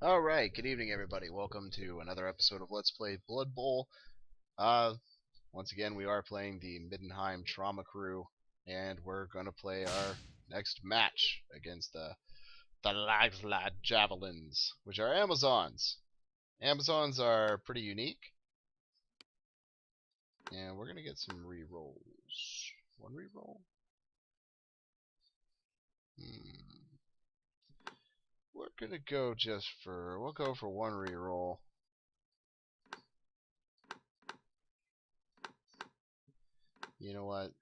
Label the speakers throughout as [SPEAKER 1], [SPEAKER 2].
[SPEAKER 1] Alright, good evening everybody. Welcome to another episode of Let's Play Blood Bowl. Uh, Once again, we are playing the Middenheim Trauma Crew, and we're going to play our next match against the Lagslad Javelins, which are Amazons. Amazons are pretty unique, and we're going to get some re-rolls. One re-roll? We're going to go we'll go for one re-roll. You know what?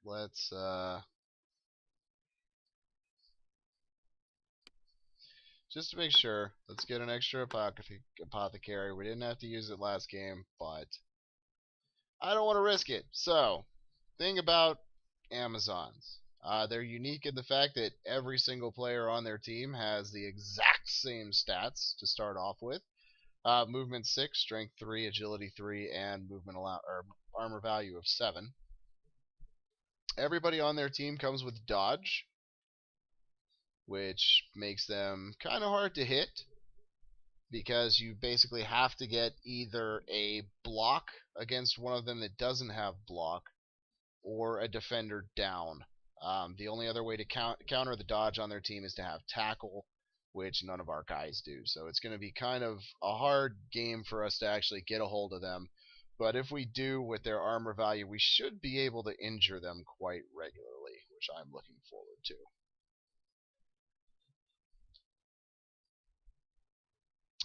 [SPEAKER 1] Just to make sure, let's get an extra apothecary. We didn't have to use it last game, but I don't want to risk it. So, thing about Amazons. They're unique in the fact that every single player on their team has the exact same stats to start off with. Movement 6, Strength 3, Agility 3, and armor value of 7. Everybody on their team comes with Dodge, which makes them kind of hard to hit because you basically have to get either a block against one of them that doesn't have block or a defender down. The only other way to counter the dodge on their team is to have tackle, which none of our guys do. So it's going to be kind of a hard game for us to actually get a hold of them. But if we do with their armor value, we should be able to injure them quite regularly, which I'm looking forward to.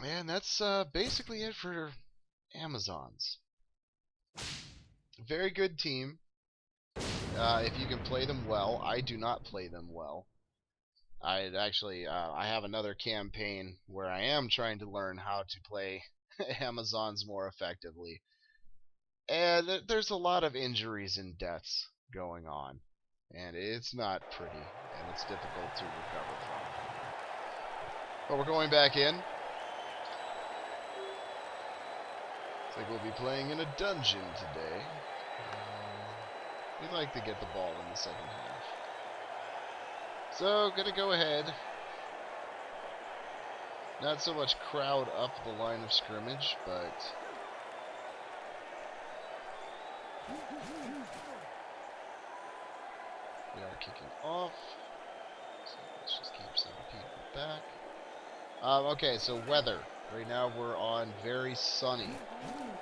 [SPEAKER 1] And that's basically it for Amazons. Very good team. If you can play them well. I do not play them well. I have another campaign where I am trying to learn how to play Amazons more effectively. And there's a lot of injuries and deaths going on. And it's not pretty, and it's difficult to recover from. But we're going back in. Looks like we'll be playing in a dungeon today. We'd like to get the ball in the second half. So, gonna go ahead. Not so much crowd up the line of scrimmage, but we are kicking off. So let's just keep some people back. Okay, so weather. Right now we're on very sunny.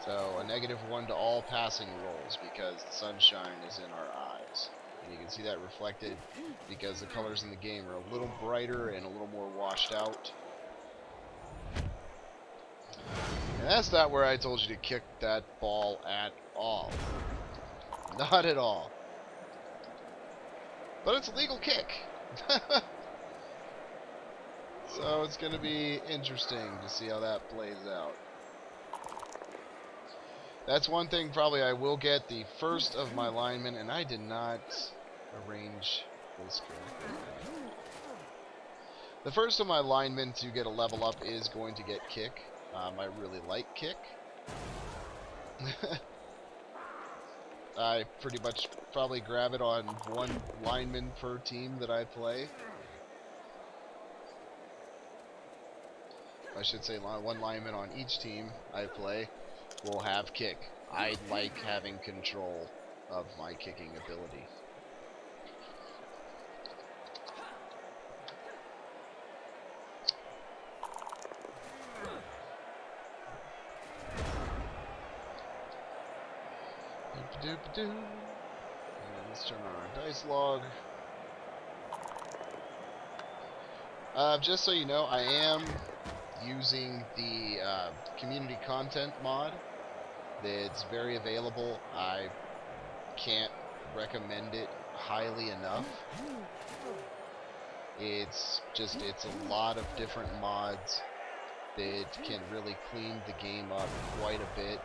[SPEAKER 1] So a -1 to all passing rolls because the sunshine is in our eyes. And you can see that reflected because the colors in the game are a little brighter and a little more washed out. And that's not where I told you to kick that ball at all. Not at all. But it's a legal kick. So it's going to be interesting to see how that plays out. That's one thing probably I will get the first of my linemen, and I did not arrange this correctly. The first of my linemen to get a level up is going to get kick. I really like kick. I pretty much probably grab it on one lineman per team that I play. I should say one lineman on each team I play will have kick. I like having control of my kicking ability. Doop-a-doop-a-doo. Let's turn on our dice log. Just so you know, I am using the community content mod that's very available. I can't recommend it highly enough. It's a lot of different mods that can really clean the game up quite a bit.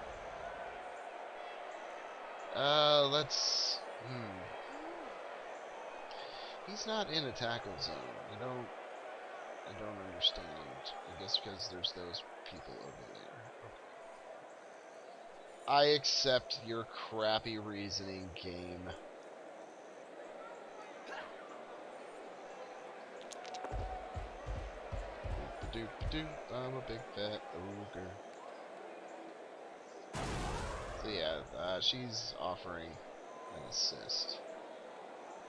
[SPEAKER 1] He's not in a tackle zone. I don't understand. I guess because there's those people over there. I accept your crappy reasoning, game. doop. I'm a big fat ogre. So yeah, she's offering an assist.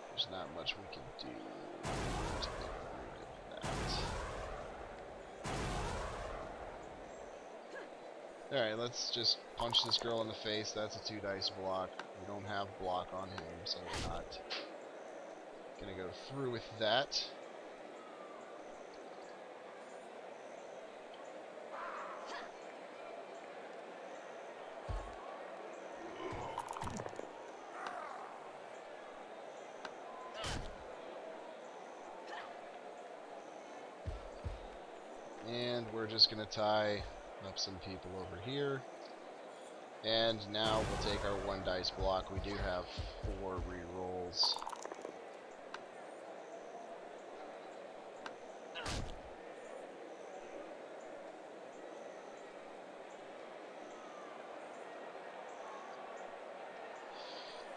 [SPEAKER 1] There's not much we can do to get rid of that. Alright, let's just punch this girl in the face. That's a 2 dice block. We don't have block on him, so we're not gonna go through with that. And we're just going to tie up some people over here. And now we'll take our 1 dice block. We do have 4 rerolls.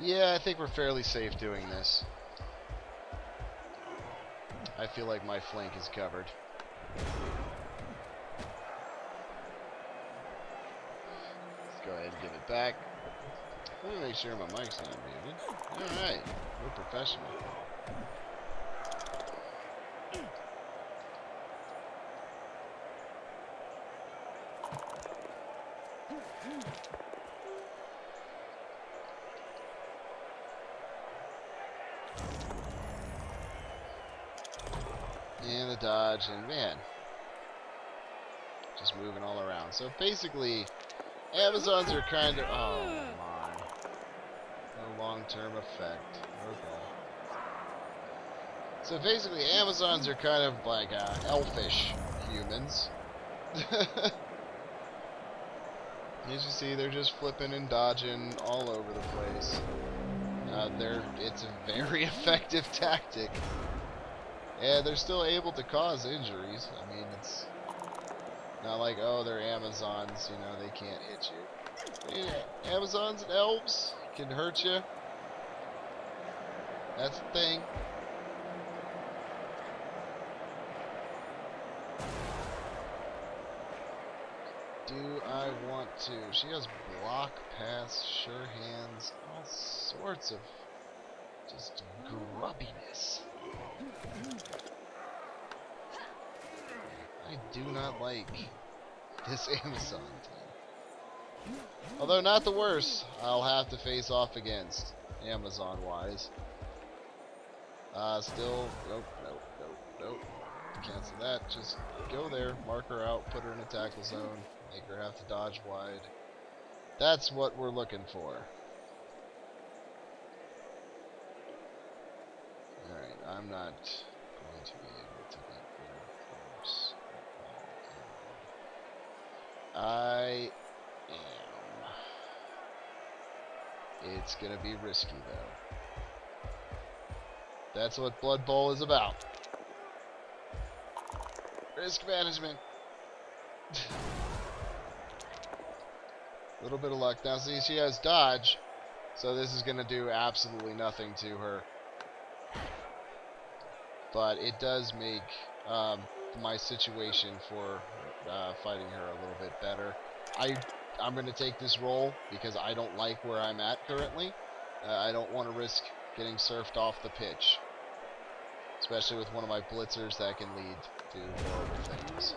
[SPEAKER 1] Yeah, I think we're fairly safe doing this. I feel like my flank is covered. Go ahead and give it back. Let me make sure my mic's not muted. Alright, we're professional. And the dodge, and man, just moving all around. So basically, Amazons are kind of... Oh my. No long-term effect. Okay. So basically, Amazons are kind of like elfish humans. As you see, they're just flipping and dodging all over the place. It's a very effective tactic. And they're still able to cause injuries. I mean, it's not like, oh, they're Amazons, you know, they can't hit you. Yeah, Amazons and elves can hurt you. That's the thing. Do I want to? She has block, pass, sure hands, all sorts of just grubbiness. I do not like this Amazon team. Although not the worst, I'll have to face off against Amazon-wise. Still, nope. Cancel that. Just go there, mark her out, put her in a tackle zone, make her have to dodge wide. That's what we're looking for. Alright, I'm not going to be able to get very close. I am. It's going to be risky, though. That's what Blood Bowl is about. Risk management. A little bit of luck. Now, see, she has dodge, so this is going to do absolutely nothing to her. But it does make my situation for fighting her a little bit better. I'm going to take this roll because I don't like where I'm at currently. I don't want to risk getting surfed off the pitch. Especially with one of my blitzers that can lead to horrible things.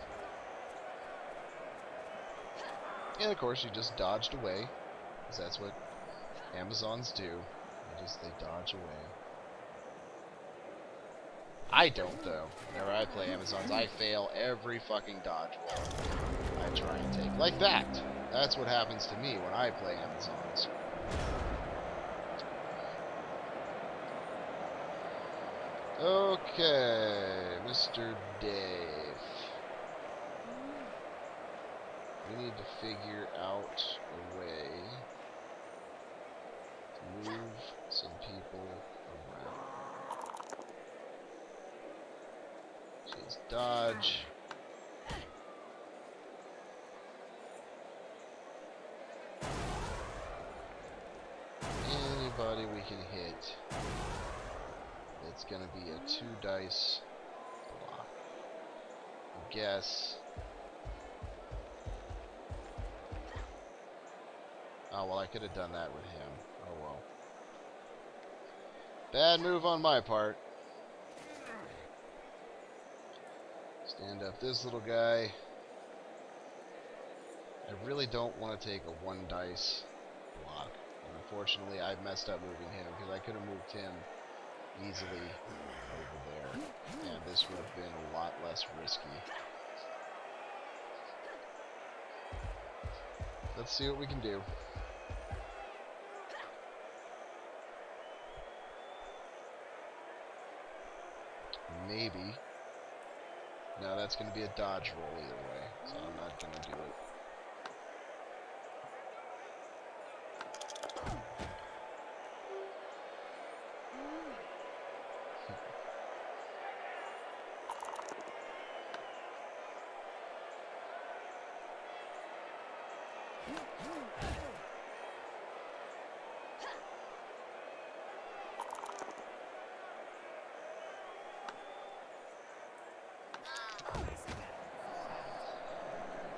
[SPEAKER 1] And of course, you just dodged away, because that's what Amazons do. They dodge away. I don't, though. Whenever I play Amazons, I fail every fucking dodge roll I try and take. Like that! That's what happens to me when I play Amazons. Okay, Mr. Dave. We need to figure out a way to move some people around. She's dodge. Anybody we can hit. It's going to be a 2 dice block. guess. Oh, well, I could have done that with him. Oh, well. Bad move on my part. Stand up this little guy. I really don't want to take a 1 dice block. And unfortunately, I messed up moving him, because I could have moved him easily over there. And this would have been a lot less risky. Let's see what we can do. Maybe. No, that's going to be a dodge roll either way, so I'm not going to do it.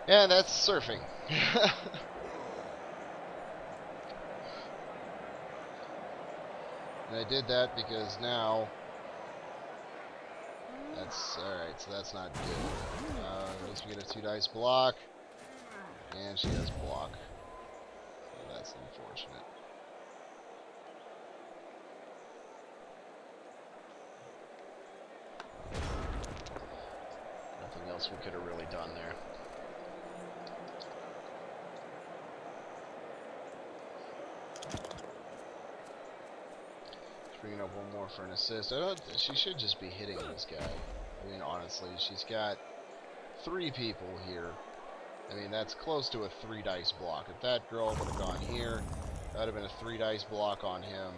[SPEAKER 1] And that's surfing. And I did that because now... That's... Alright, so that's not good. At least we get a 2 dice block. And she has block. So that's unfortunate. Nothing else we could have really done there. Bringing up 1 more for an assist. She should just be hitting this guy. I mean, honestly, she's got 3 people here. I mean, that's close to a 3 dice block. If that girl would have gone here, that would have been a 3 dice block on him.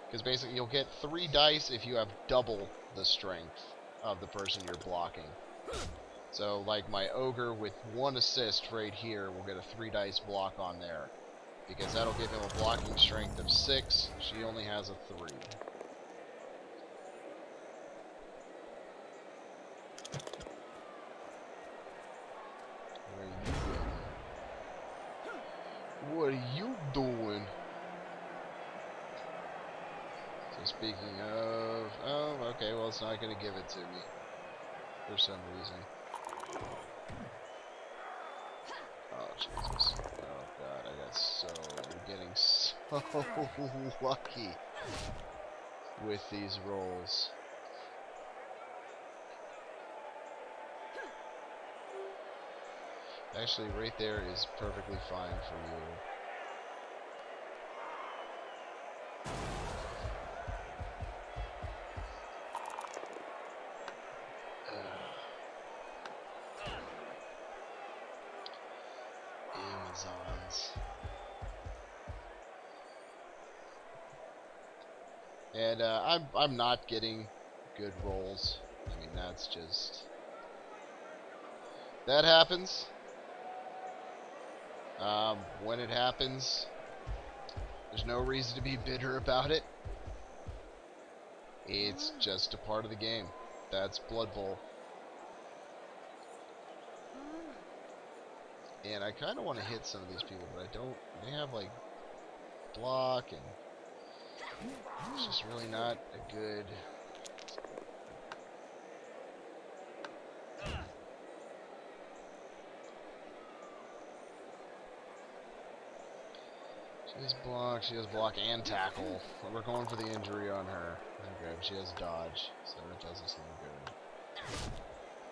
[SPEAKER 1] Because basically, you'll get 3 dice if you have double the strength of the person you're blocking. So, like my ogre with 1 assist right here will get a 3 dice block on there. Because that'll give him a blocking strength of 6. She only has a 3. What are you doing? So speaking of... Oh, okay, well it's not going to give it to me. For some reason. Oh, Jesus. Oh, God, I'm getting so lucky with these rolls. Actually, right there is perfectly fine for you. Amazons. And I'm not getting good rolls. I mean, that's just... That happens. When it happens, there's no reason to be bitter about it. It's just a part of the game. That's Blood Bowl. And I kind of want to hit some of these people, but I don't. They have, like, block, and it's just really not a good... She has block and tackle. We're going for the injury on her. Okay, she has dodge, so it doesn't seem good.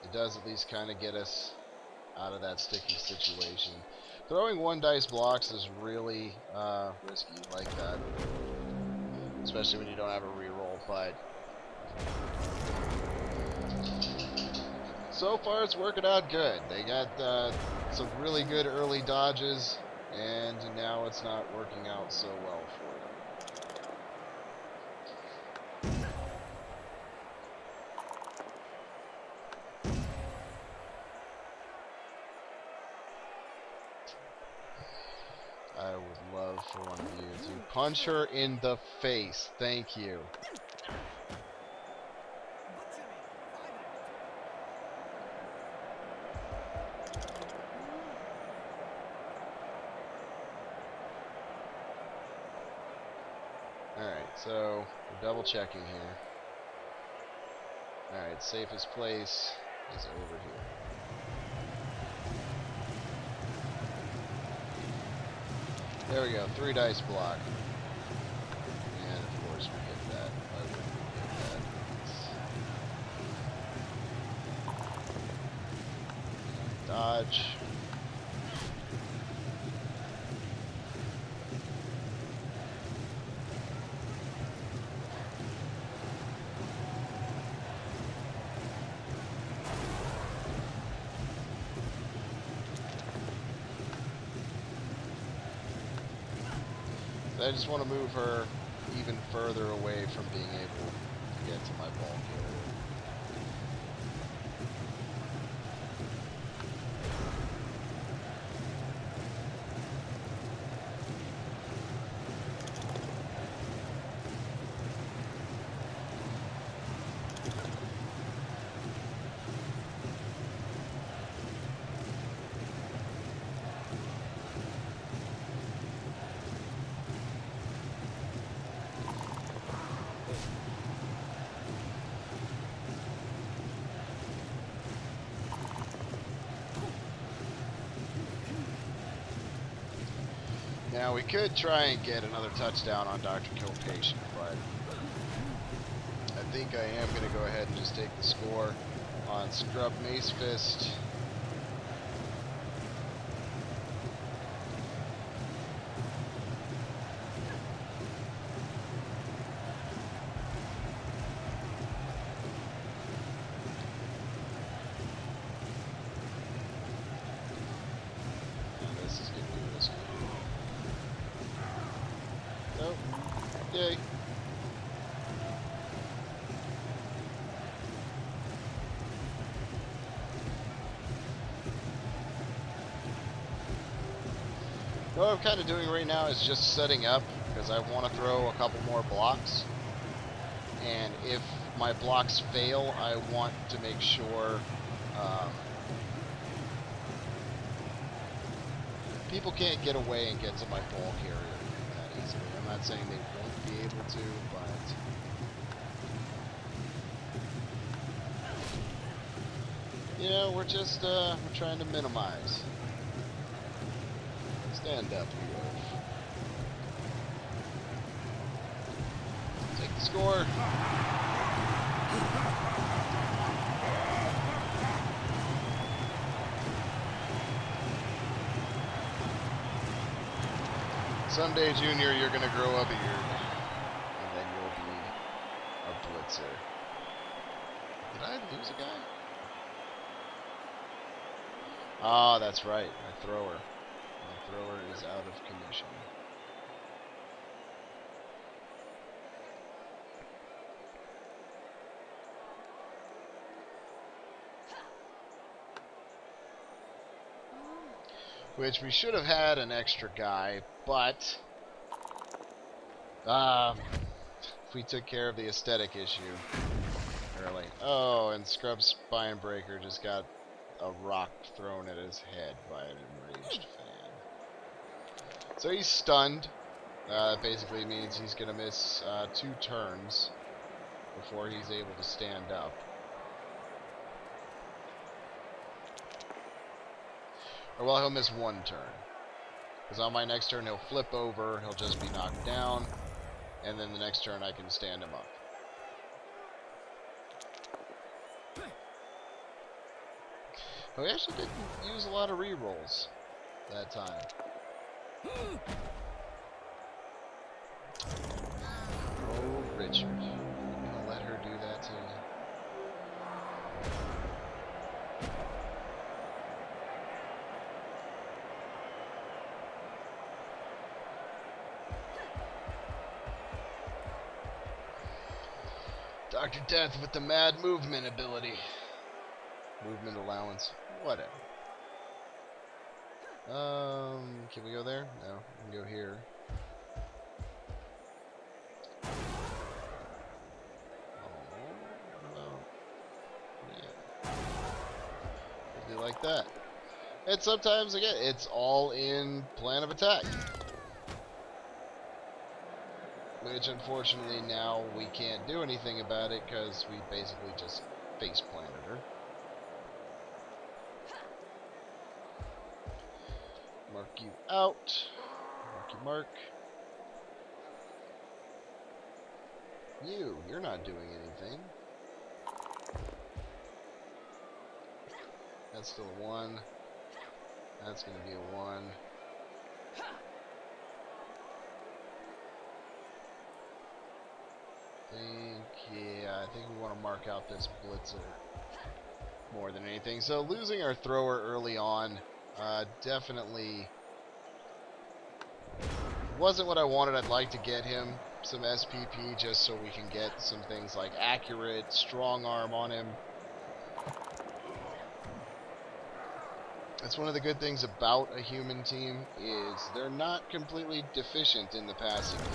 [SPEAKER 1] It does at least kind of get us out of that sticky situation. Throwing 1 dice blocks is really risky like that. Especially when you don't have a reroll, but... So far it's working out good. They got some really good early dodges. And now it's not working out so well for them. I would love for one of you to punch her in the face. Thank you. So, we're double checking here. Alright, safest place is over here. There we go, 3 dice block. And of course we get that. Why wouldn't we get that? Dodge. I just want to move her even further away from being able to get to my ball carrier. Now we could try and get another touchdown on Dr. Kill Patient, but I think I am going to go ahead and just take the score on Scrub Mace Fist. This is going to be risky. Nope. Yay. What I'm kind of doing right now is just setting up, because I want to throw a couple more blocks. And if my blocks fail, I want to make sure people can't get away and get to my ball carrier that easily. I'm not saying they won't be able to, but you know, we're just we're trying to minimize. Stand up, you wolf. Take the score. Someday, Junior, you're gonna grow a beard, and then you'll be a blitzer. Did I lose a guy? Ah, that's right, my thrower. My thrower is out of commission. Which we should have had an extra guy, but if we took care of the aesthetic issue early. Oh, and Scrub Spinebreaker just got a rock thrown at his head by an enraged fan. So he's stunned. That basically means he's going to miss 2 turns before he's able to stand up. Or, well, he'll miss 1 turn. Because on my next turn, he'll flip over, he'll just be knocked down, and then the next turn I can stand him up. But we actually didn't use a lot of rerolls that time. Oh, Richard. You gonna let her do that to you? Dr. Death with the mad movement ability. Movement allowance. Whatever. Can we go there? No, we can go here. Oh, well, yeah. Maybe like that. And sometimes, again, it's all in plan of attack. Which, unfortunately, now we can't do anything about it because we basically just face planted her. Mark you out. Mark you mark. You're not doing anything. That's still a 1. That's going to be a 1. I think we want to mark out this blitzer more than anything. So losing our thrower early on definitely wasn't what I wanted. I'd like to get him some SPP just so we can get some things like accurate, strong arm on him. That's one of the good things about a human team is they're not completely deficient in the passing game.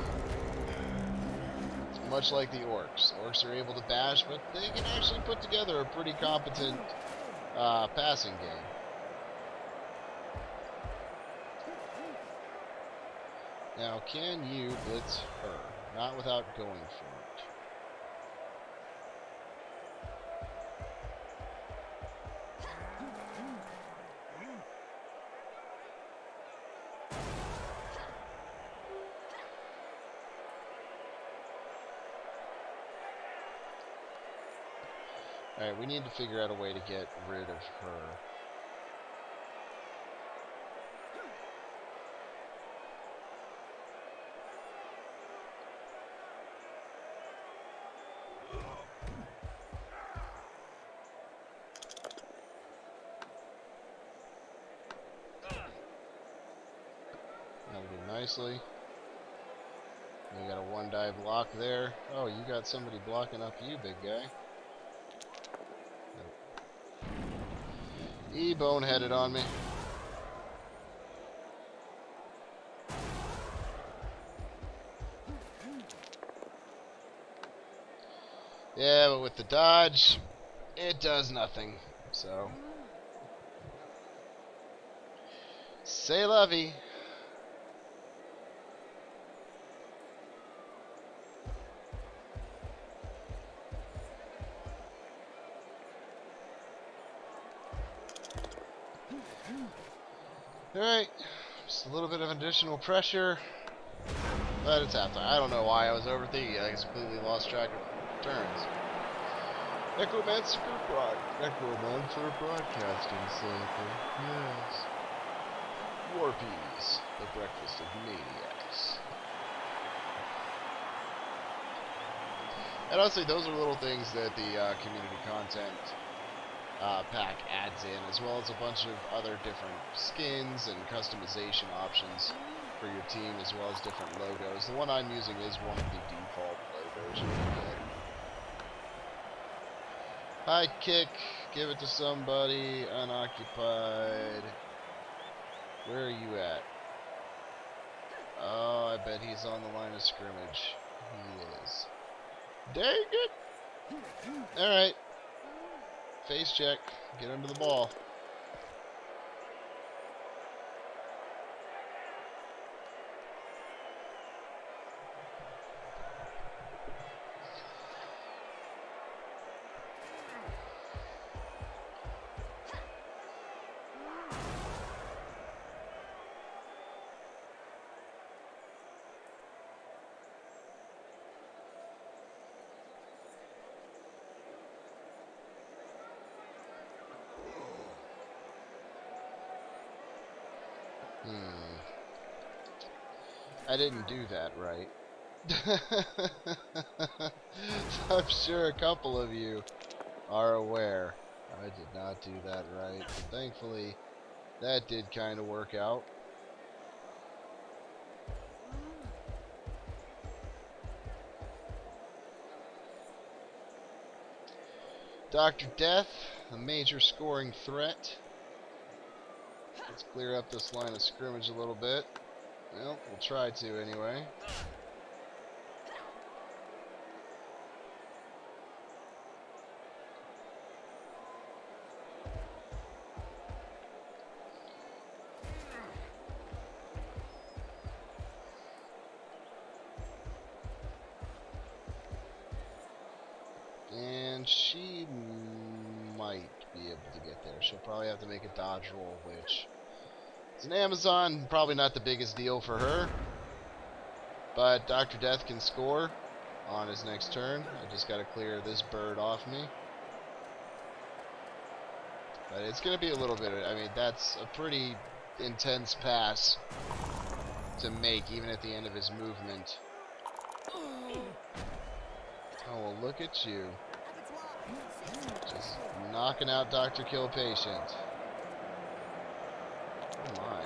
[SPEAKER 1] Much like the orcs. Orcs are able to bash, but they can actually put together a pretty competent passing game. Now, can you blitz her? Not without going for it. Alright, we need to figure out a way to get rid of her. That'll do nicely. We got a 1-die block there. Oh, you got somebody blocking up you, big guy. He boneheaded on me. Yeah, but with the dodge, it does nothing. So, c'est la vie. Alright, just a little bit of additional pressure, but it's halftime. I don't know why I was overthinking it. I just completely lost track of turns. Necromancer broadcasting something. Yes. Warpies, the breakfast of maniacs. And honestly, those are little things that the community content pack adds in, as well as a bunch of other different skins and customization options for your team, as well as different logos. The one I'm using is one of the default logos. High kick, give it to somebody, unoccupied. Where are you at? Oh, I bet he's on the line of scrimmage. He is. Dang it! Alright. Face check. Get under the ball. I didn't do that right. I'm sure a couple of you are aware. I did not do that right. But thankfully, that did kind of work out. Dr. Death, a major scoring threat. Let's clear up this line of scrimmage a little bit. Well, we'll try to anyway. she'll probably have to make a dodge roll, which is an Amazon, probably not the biggest deal for her. But Dr. Death can score on his next turn. I just got to clear this bird off me. But it's going to be a little bit, I mean, that's a pretty intense pass to make, even at the end of his movement. Oh, well, look at you. Just knocking out Dr. Kill Patient. Oh, my.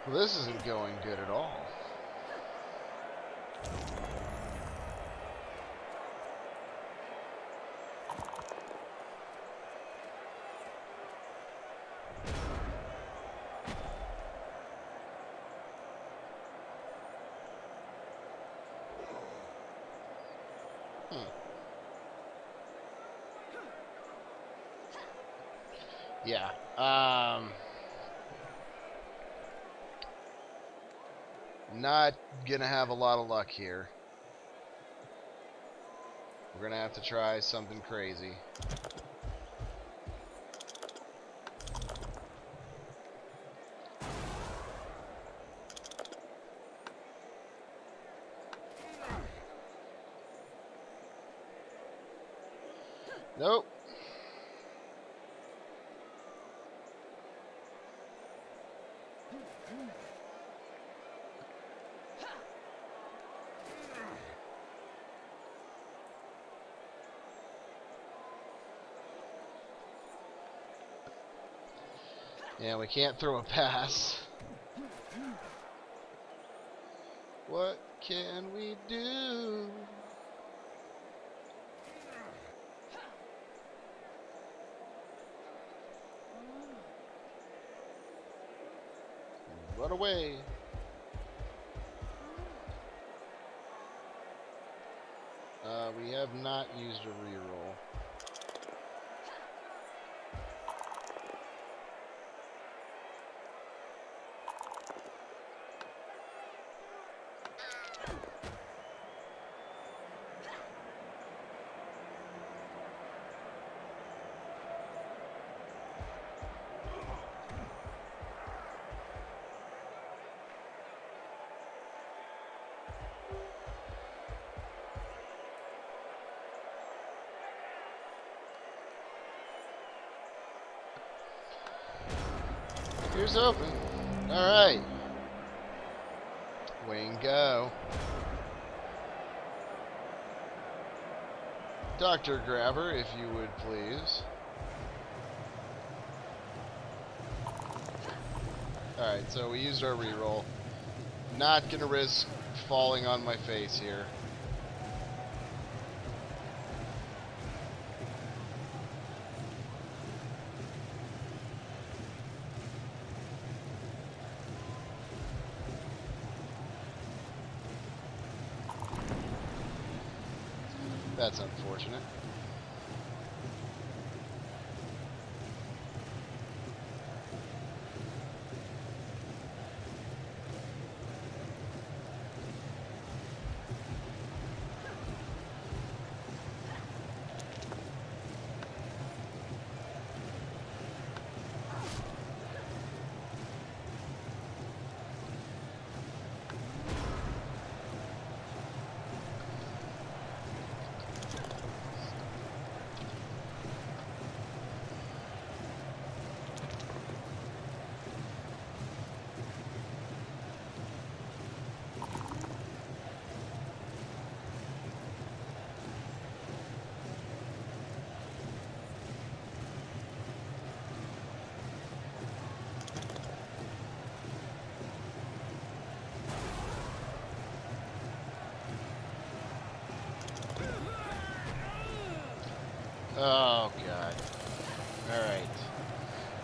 [SPEAKER 1] Well, this isn't going good at all. Yeah. Not gonna have a lot of luck here. We're gonna have to try something crazy. Nope. Yeah, we can't throw a pass. What can we do? Run away. We have not used a reroll. Here's open. Alright. Wing go. Dr. Grabber, if you would please. Alright, so we used our reroll. Not gonna risk falling on my face here. That's unfortunate. Oh, God. Alright.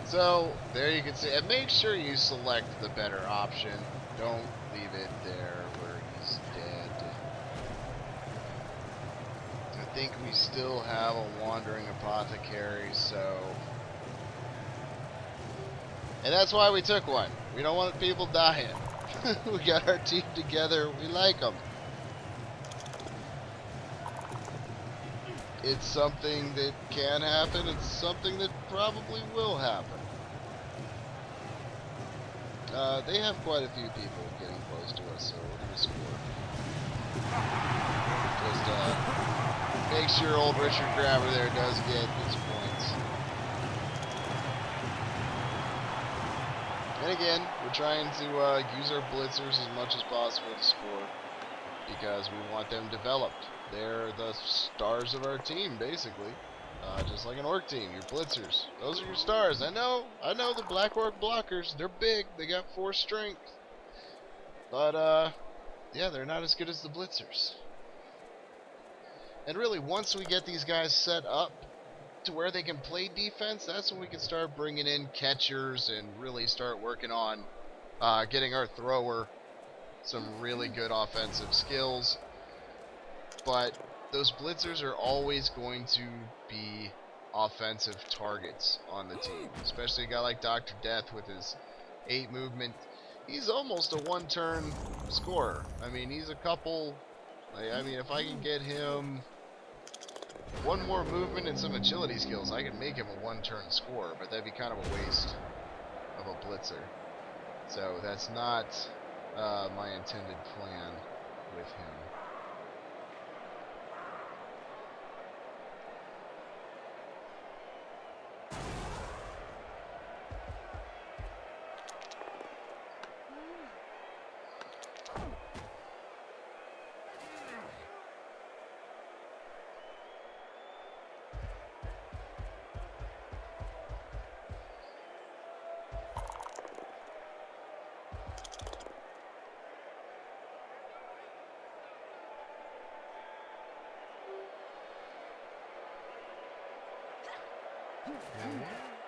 [SPEAKER 1] So, there you can see. And make sure you select the better option. Don't leave it there where he's dead. I think we still have a wandering apothecary, so... And that's why we took one. We don't want people dying. We got our team together. We like them. It's something that can happen. It's something that probably will happen. They have quite a few people getting close to us, so we're going to score. Just make sure old Richard Grabber there does get his points. And again, we're trying to use our blitzers as much as possible to score because we want them developed. They're the stars of our team, basically. Just like an orc team, your blitzers. Those are your stars. I know the black orc blockers. They're big. They got 4 strength. But, yeah, they're not as good as the blitzers. And really, once we get these guys set up to where they can play defense, that's when we can start bringing in catchers and really start working on getting our thrower some really good offensive skills. But those blitzers are always going to be offensive targets on the team, especially a guy like Dr. Death with his 8 movement. He's almost a 1-turn scorer. I mean, he's a couple. I mean, if I can get him 1 more movement and some agility skills, I can make him a 1-turn scorer, but that'd be kind of a waste of a blitzer. So that's not my intended plan with him.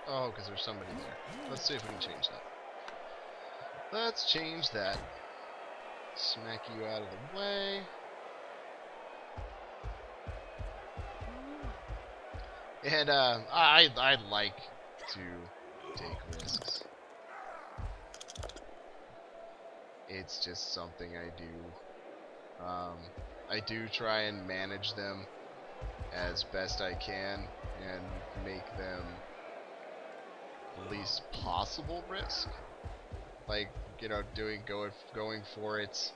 [SPEAKER 1] Oh, because there's somebody there. Let's see if we can change that. Let's change that. Smack you out of the way. And I like to take risks. It's just something I do. I do try and manage them as best I can and make them least possible risk. Like, you know, going for it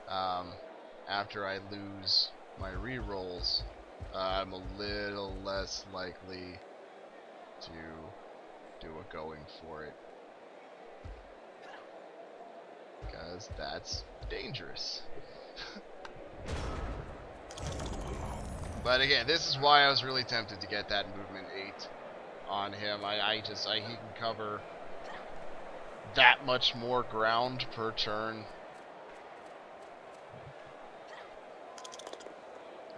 [SPEAKER 1] after I lose my rerolls, I'm a little less likely to do a going for it, because that's dangerous. But again, this is why I was really tempted to get that movement 8 on him. He can cover that much more ground per turn.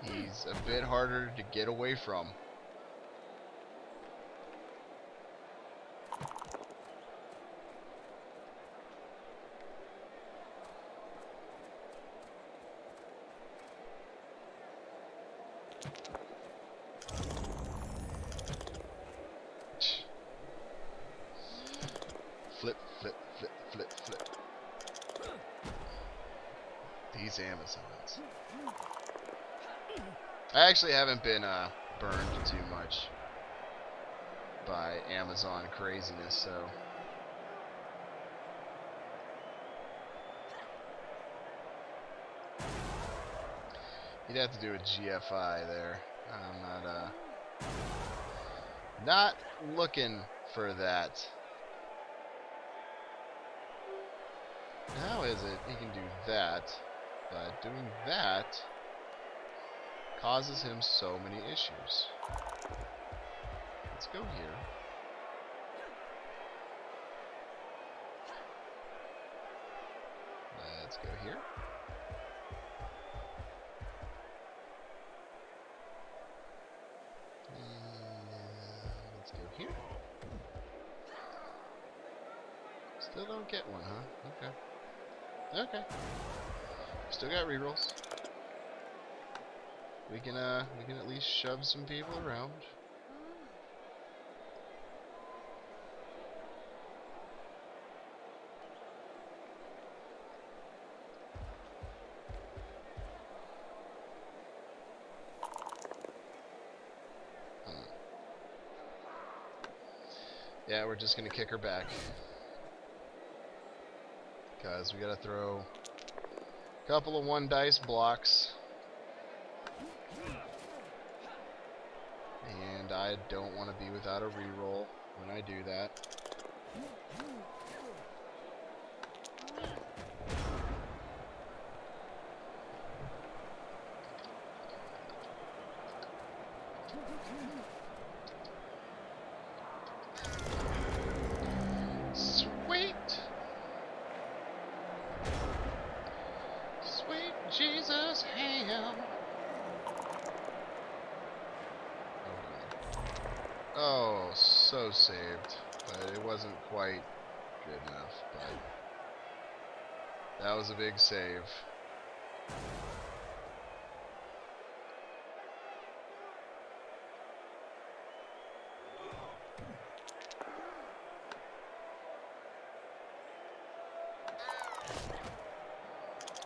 [SPEAKER 1] He's a bit harder to get away from. Flip, flip, flip, flip, flip. These Amazons. I actually haven't been burned too much by Amazon craziness, so you'd have to do a GFI there. I'm not looking for that. How is it he can do that, but doing that causes him so many issues? Let's go here. Let's go here. Let's go here. Still don't get one, huh? Okay. Okay. Still got rerolls. We can at least shove some people around. Yeah, we're just gonna kick her back. Because we gotta throw a couple of 1 dice blocks. And I don't want to be without a reroll when I do that. Sweet! Sweet Jesus ham! Oh, so saved. But it wasn't quite good enough. But that was a big save.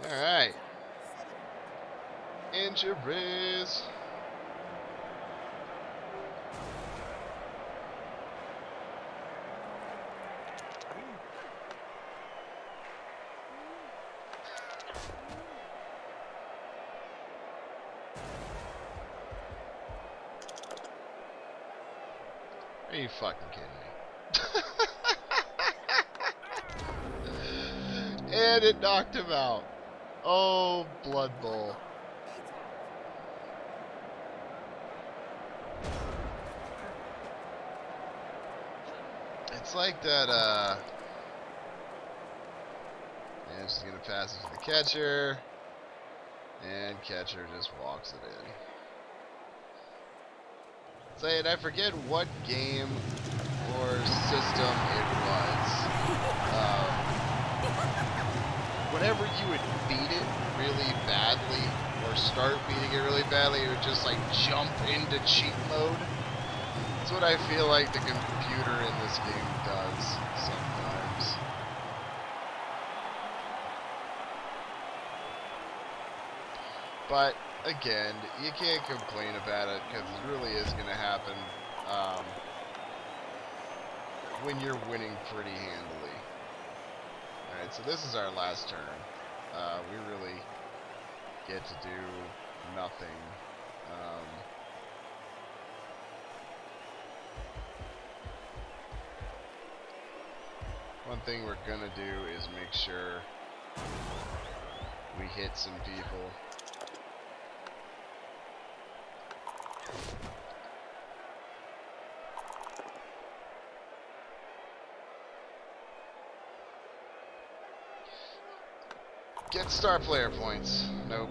[SPEAKER 1] Alright. Injuries. Are you fucking kidding me? And it knocked him out. Oh, Blood Bowl. It's like that, and she's gonna pass it to the catcher. And catcher just walks it in. Say it, I forget what game or system it was. Whenever you would beat it really badly, or start beating it really badly, it would just like jump into cheat mode. That's what I feel like the computer in this game does sometimes. But again, you can't complain about it because it really is going to happen when you're winning pretty handily. Alright, so this is our last turn. We really get to do nothing. One thing we're going to do is make sure we hit some people. Get star player points. Nope.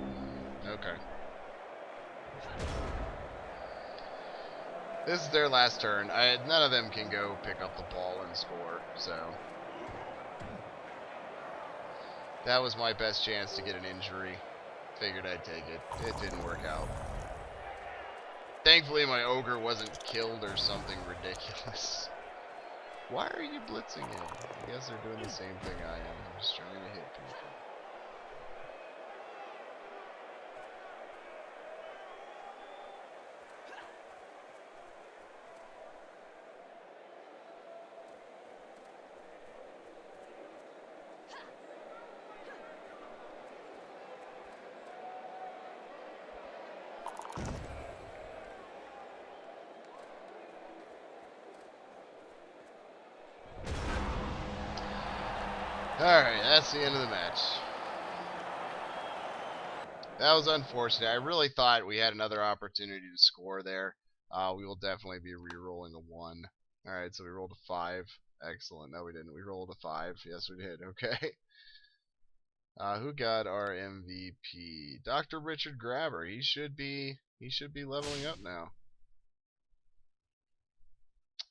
[SPEAKER 1] Okay. This is their last turn. None of them can go pick up the ball and score, so that was my best chance to get an injury. Figured I'd take it. It didn't work out. Thankfully, my ogre wasn't killed or something ridiculous. Why are you blitzing him? I guess they're doing the same thing I am. I'm just trying to hit people. Alright, that's the end of the match. That was unfortunate. I really thought we had another opportunity to score there. We will definitely be re-rolling a 1. Alright, so we rolled a 5. Excellent. No, we didn't. We rolled a 5. Yes, we did. Okay. Who got our MVP? Dr. Richard Grabber. He should be leveling up now.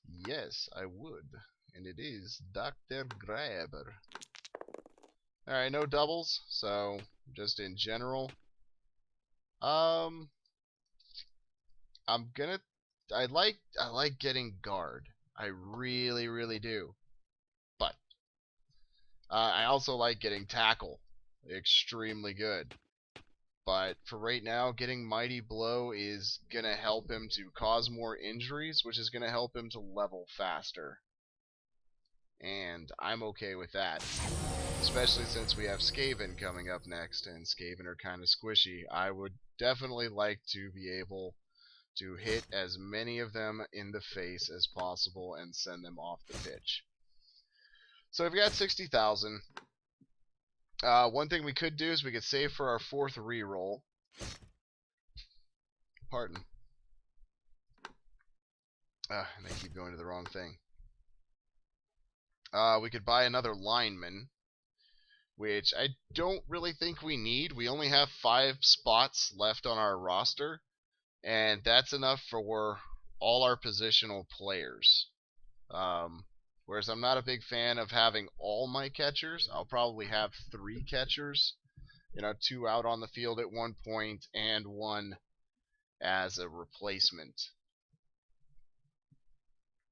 [SPEAKER 1] Yes, I would. And it is Dr. Grabber. Alright, no doubles, so just in general. I like getting guard. I really, really do. But I also like getting tackle. Extremely good. But for right now, getting Mighty Blow is gonna help him to cause more injuries, which is gonna help him to level faster. and I'm okay with that. Especially since we have Skaven coming up next, and Skaven are kind of squishy. I would definitely like to be able to hit as many of them in the face as possible and send them off the pitch. So we've got 60,000. One thing we could do is we could save for our 4th reroll. Pardon. And I keep going to the wrong thing. We could buy another lineman, which I don't really think we need. We only have 5 spots left on our roster, and that's enough for all our positional players. Whereas I'm not a big fan of having all my catchers. I'll probably have 3 catchers, 2 out on the field at one point and 1 as a replacement.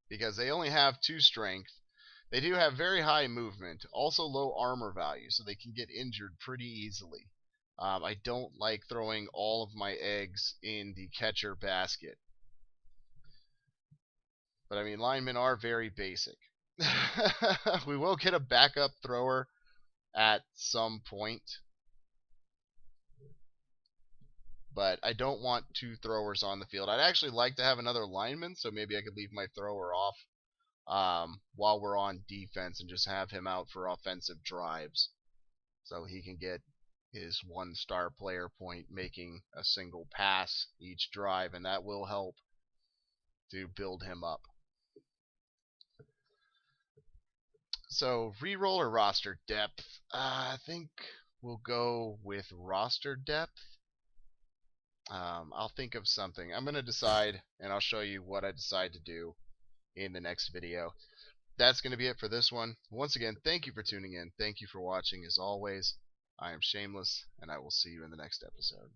[SPEAKER 1] Because they only have 2 strength. They do have very high movement, also low armor value, so they can get injured pretty easily. I don't like throwing all of my eggs in the catcher basket. But I mean, linemen are very basic. We will get a backup thrower at some point. But I don't want 2 throwers on the field. I'd actually like to have another lineman, so maybe I could leave my thrower off while we're on defense and just have him out for offensive drives. So he can get his 1-star player point making a single pass each drive, and that will help to build him up. So reroll or roster depth? I think we'll go with roster depth. I'll think of something. I'm going to decide, and I'll show you what I decide to do in the next video. That's going to be it for this one. Once again, thank you for tuning in. Thank you for watching. As always, I am Shameless, and I will see you in the next episode.